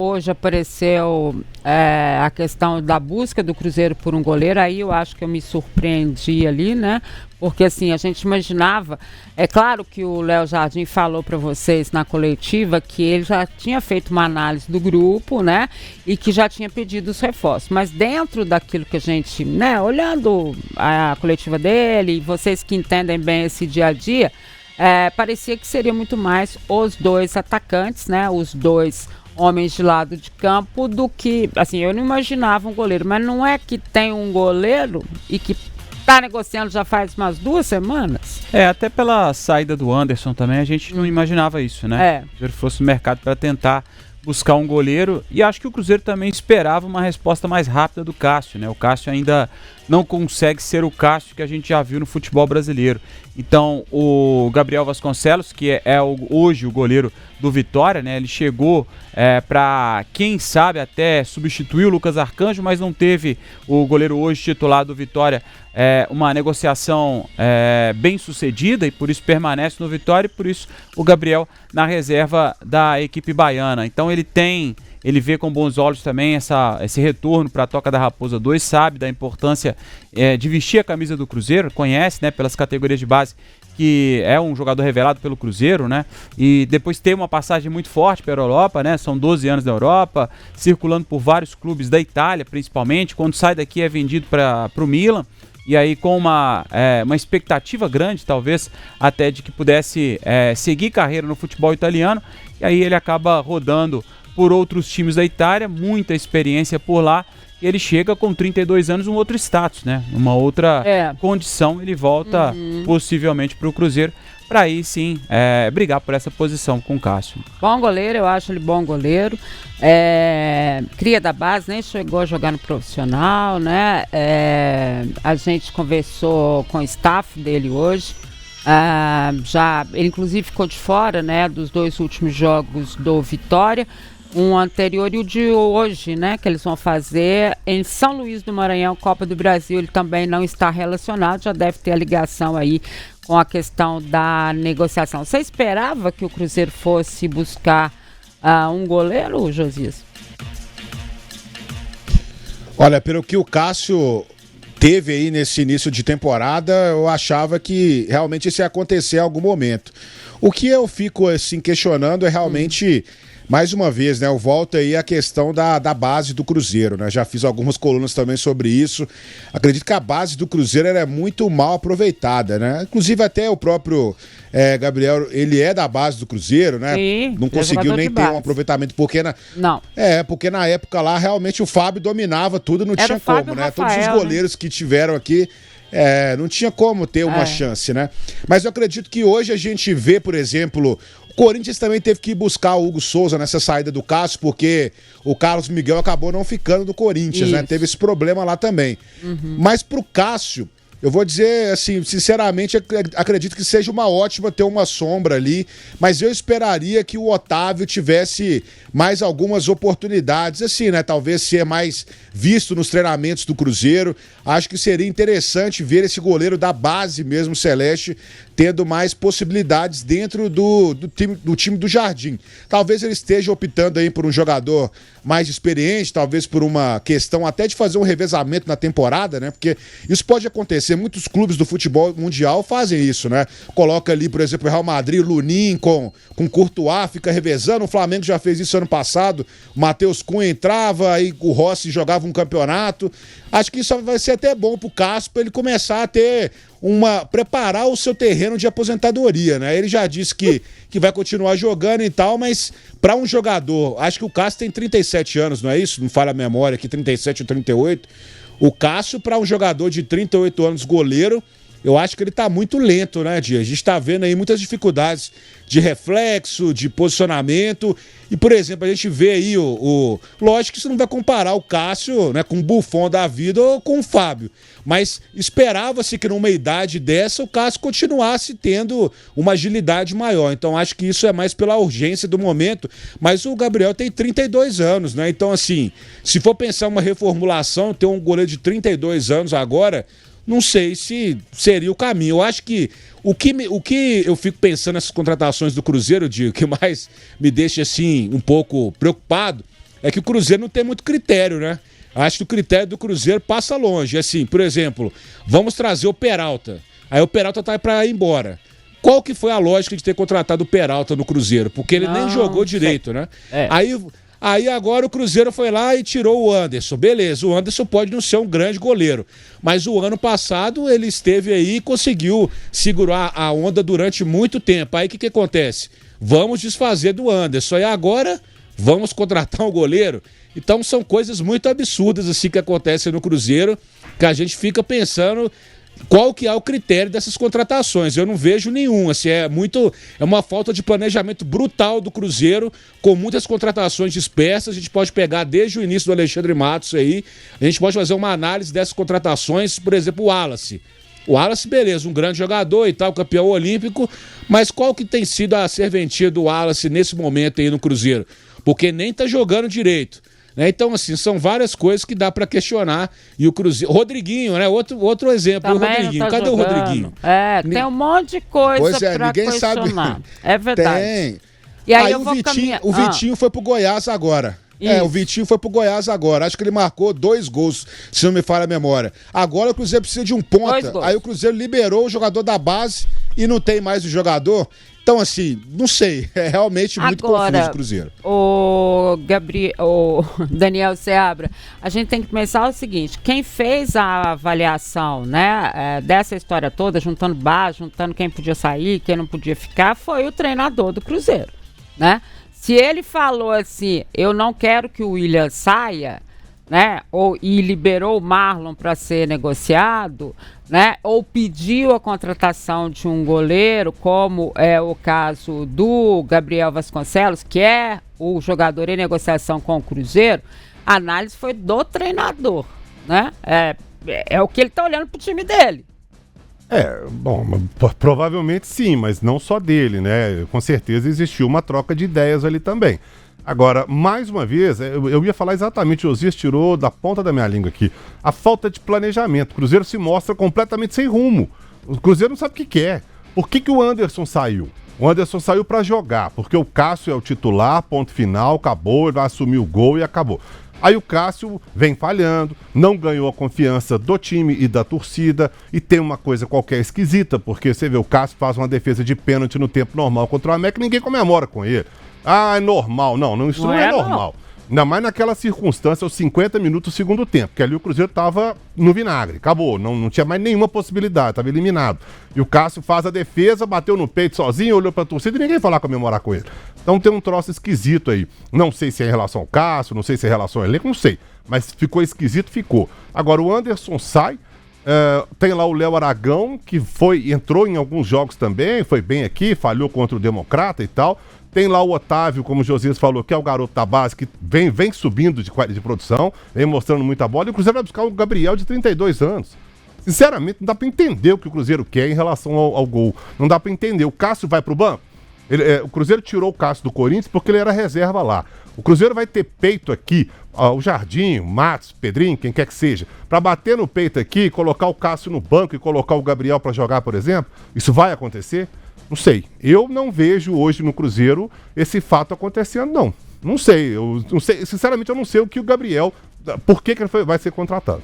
Hoje apareceu a questão da busca do Cruzeiro por um goleiro, aí eu acho que eu me surpreendi ali, né? Porque assim, a gente imaginava, é claro que o Léo Jardim falou para vocês na coletiva que ele já tinha feito uma análise do grupo, né? E que já tinha pedido os reforços, mas dentro daquilo que a gente, né, olhando a coletiva dele, e vocês que entendem bem esse dia a dia, parecia que seria muito mais os dois atacantes, né? Os dois homens de lado de campo do que, assim, eu não imaginava um goleiro, mas não é que tem um goleiro e que tá negociando já faz umas 2 semanas? Até pela saída do Anderson também, a gente não imaginava isso, né? O Cruzeiro fosse no mercado para tentar buscar um goleiro, e acho que o Cruzeiro também esperava uma resposta mais rápida do Cássio, né? O Cássio ainda não consegue ser o Cássio que a gente já viu no futebol brasileiro. Então, o Gabriel Vasconcelos, que hoje o goleiro do Vitória, né? Ele chegou para, quem sabe, até substituir o Lucas Arcanjo, mas não teve o goleiro hoje titular do Vitória uma negociação bem sucedida, e por isso permanece no Vitória, e por isso o Gabriel na reserva da equipe baiana. Então ele vê com bons olhos também esse retorno para a Toca da Raposa 2, sabe da importância de vestir a camisa do Cruzeiro, conhece, né, pelas categorias de base, que é um jogador revelado pelo Cruzeiro, né? E depois tem uma passagem muito forte para a Europa, né? São 12 anos na Europa, circulando por vários clubes da Itália, principalmente. Quando sai daqui é vendido para o Milan. E aí com uma expectativa grande, talvez, até de que pudesse seguir carreira no futebol italiano. E aí ele acaba rodando por outros times da Itália, muita experiência por lá. E ele chega com 32 anos, um outro status, né? Uma outra condição, ele volta possivelmente para o Cruzeiro, para aí sim brigar por essa posição com o Cássio. Bom goleiro, eu acho ele bom goleiro. Cria da base, nem chegou a jogar no profissional, né? A gente conversou com o staff dele hoje. Ele inclusive ficou de fora, né, dos 2 últimos jogos do Vitória. Um anterior e o de hoje, né, que eles vão fazer em São Luís do Maranhão, Copa do Brasil. Ele também não está relacionado, já deve ter a ligação aí com a questão da negociação. Você esperava que o Cruzeiro fosse buscar um goleiro, Josias? Olha, pelo que o Cássio teve aí nesse início de temporada, eu achava que realmente isso ia acontecer em algum momento. O que eu fico assim questionando é realmente... Mais uma vez, né, eu volto aí à questão da base do Cruzeiro, né? Já fiz algumas colunas também sobre isso. Acredito que a base do Cruzeiro é muito mal aproveitada, né? Inclusive até o próprio Gabriel, ele é da base do Cruzeiro, né? Sim, não conseguiu nem ter um aproveitamento, porque porque na época lá realmente o Fábio dominava tudo, não tinha como, né? Todos os goleiros que tiveram aqui, não tinha como ter uma chance, né? Mas eu acredito que hoje a gente vê, por exemplo... O Corinthians também teve que buscar o Hugo Souza nessa saída do Cássio, porque o Carlos Miguel acabou não ficando do Corinthians, né? Teve esse problema lá também. Mas pro Cássio, eu vou dizer assim, sinceramente, acredito que seja uma ótima ter uma sombra ali, mas eu esperaria que o Otávio tivesse mais algumas oportunidades, assim, né? Talvez ser mais visto nos treinamentos do Cruzeiro. Acho que seria interessante ver esse goleiro da base mesmo, Celeste, tendo mais possibilidades dentro do time do Jardim. Talvez ele esteja optando aí por um jogador mais experiente, talvez por uma questão até de fazer um revezamento na temporada, né? Porque isso pode acontecer. Muitos clubes do futebol mundial fazem isso, né? Coloca ali, por exemplo, o Real Madrid, Lunin com Courtois, fica revezando. O Flamengo já fez isso ano passado. O Matheus Cunha entrava, aí o Rossi jogava um campeonato. Acho que isso vai ser até bom pro Cássio, para ele começar a ter preparar o seu terreno de aposentadoria, né? Ele já disse que vai continuar jogando e tal, mas para um jogador, acho que o Cássio tem 37 anos, não é isso? Não falha a memória aqui, 37 ou 38. O Cássio, para um jogador de 38 anos, goleiro, eu acho que ele tá muito lento, né, Dia? A gente tá vendo aí muitas dificuldades de reflexo, de posicionamento. E, por exemplo, a gente vê aí lógico que você não vai comparar o Cássio, né, com o Buffon da vida ou com o Fábio. Mas esperava-se que numa idade dessa o Cássio continuasse tendo uma agilidade maior. Então acho que isso é mais pela urgência do momento. Mas o Gabriel tem 32 anos, né? Então, assim, se for pensar uma reformulação, ter um goleiro de 32 anos agora... Não sei se seria o caminho. Eu acho que o que eu fico pensando nessas contratações do Cruzeiro, Diego, que mais me deixa assim um pouco preocupado, é que o Cruzeiro não tem muito critério, né? Acho que o critério do Cruzeiro passa longe. Assim, por exemplo, vamos trazer o Peralta. Aí o Peralta tá para ir embora. Qual que foi a lógica de ter contratado o Peralta no Cruzeiro? Porque ele nem jogou direito, né? Aí agora o Cruzeiro foi lá e tirou o Anderson. Beleza, o Anderson pode não ser um grande goleiro. Mas o ano passado ele esteve aí e conseguiu segurar a onda durante muito tempo. Aí o que acontece? Vamos desfazer do Anderson. E agora vamos contratar um goleiro? Então são coisas muito absurdas assim que acontecem no Cruzeiro, que a gente fica pensando qual que é o critério dessas contratações. Eu não vejo nenhum, assim, é uma falta de planejamento brutal do Cruzeiro, com muitas contratações dispersas. A gente pode pegar desde o início do Alexandre Matos aí, a gente pode fazer uma análise dessas contratações, por exemplo, o Wallace. O Wallace, beleza, um grande jogador e tal, campeão olímpico, mas qual que tem sido a serventia do Wallace nesse momento aí no Cruzeiro? Porque nem tá jogando direito. Então, assim, são várias coisas que dá para questionar. E o Cruzeiro. Rodriguinho, né? Outro exemplo, também o Rodriguinho. Tá Cadê jogando. O Rodriguinho? Tem um monte de coisa para questionar. Sabe. É verdade. Tem. E aí o Vitinho foi pro Goiás agora. Isso. O Vitinho foi pro Goiás agora. Acho que ele marcou 2 gols, se não me falha a memória. Agora o Cruzeiro precisa de um ponta. Aí o Cruzeiro liberou o jogador da base e não tem mais o jogador. Então, assim, não sei. É realmente muito confuso o Cruzeiro. O Daniel Seabra, a gente tem que pensar o seguinte: quem fez a avaliação, né, dessa história toda, juntando base, juntando quem podia sair, quem não podia ficar, foi o treinador do Cruzeiro, né? Se ele falou assim, eu não quero que o William saia, né, e liberou o Marlon para ser negociado, né, ou pediu a contratação de um goleiro, como é o caso do Gabriel Vasconcelos, que é o jogador em negociação com o Cruzeiro, a análise foi do treinador, né? É o que ele está olhando para o time dele. Bom, provavelmente sim, mas não só dele, né? Com certeza existiu uma troca de ideias ali também. Agora, mais uma vez, eu ia falar exatamente, o Osias tirou da ponta da minha língua aqui, a falta de planejamento. O Cruzeiro se mostra completamente sem rumo. O Cruzeiro não sabe o que quer. Por que o Anderson saiu? O Anderson saiu para jogar, porque o Cássio é o titular, ponto final, acabou, ele vai assumir o gol e acabou. Aí o Cássio vem falhando, não ganhou a confiança do time e da torcida, e tem uma coisa qualquer esquisita, porque você vê, o Cássio faz uma defesa de pênalti no tempo normal contra o América, ninguém comemora com ele. Ah, é normal. Não, isso não é normal. Ainda mais naquela circunstância, os 50 minutos do segundo tempo, que ali o Cruzeiro tava no vinagre, acabou, não tinha mais nenhuma possibilidade, tava eliminado. E o Cássio faz a defesa, bateu no peito sozinho, olhou pra torcida e ninguém foi lá comemorar com ele. Então tem um troço esquisito aí. Não sei se é em relação ao Cássio, não sei se é em relação ao elenco, não sei. Mas ficou esquisito, ficou. Agora o Anderson sai, tem lá o Léo Aragão, que entrou em alguns jogos também, foi bem aqui, falhou contra o Democrata e tal. Tem lá o Otávio, como o Josias falou, que é o garoto da base, que vem subindo de produção, vem mostrando muita bola. E o Cruzeiro vai buscar o Gabriel, de 32 anos. Sinceramente, não dá pra entender o que o Cruzeiro quer em relação ao gol. Não dá pra entender. O Cássio vai pro banco? O Cruzeiro tirou o Cássio do Corinthians porque ele era reserva lá. O Cruzeiro vai ter peito aqui, o Jardim, o Matos, Pedrinho, quem quer que seja, pra bater no peito aqui, colocar o Cássio no banco e colocar o Gabriel pra jogar, por exemplo? Isso vai acontecer? Não sei. Eu não vejo hoje no Cruzeiro esse fato acontecendo, não. Não sei. Sinceramente, eu não sei o que o Gabriel... Por que ele vai ser contratado.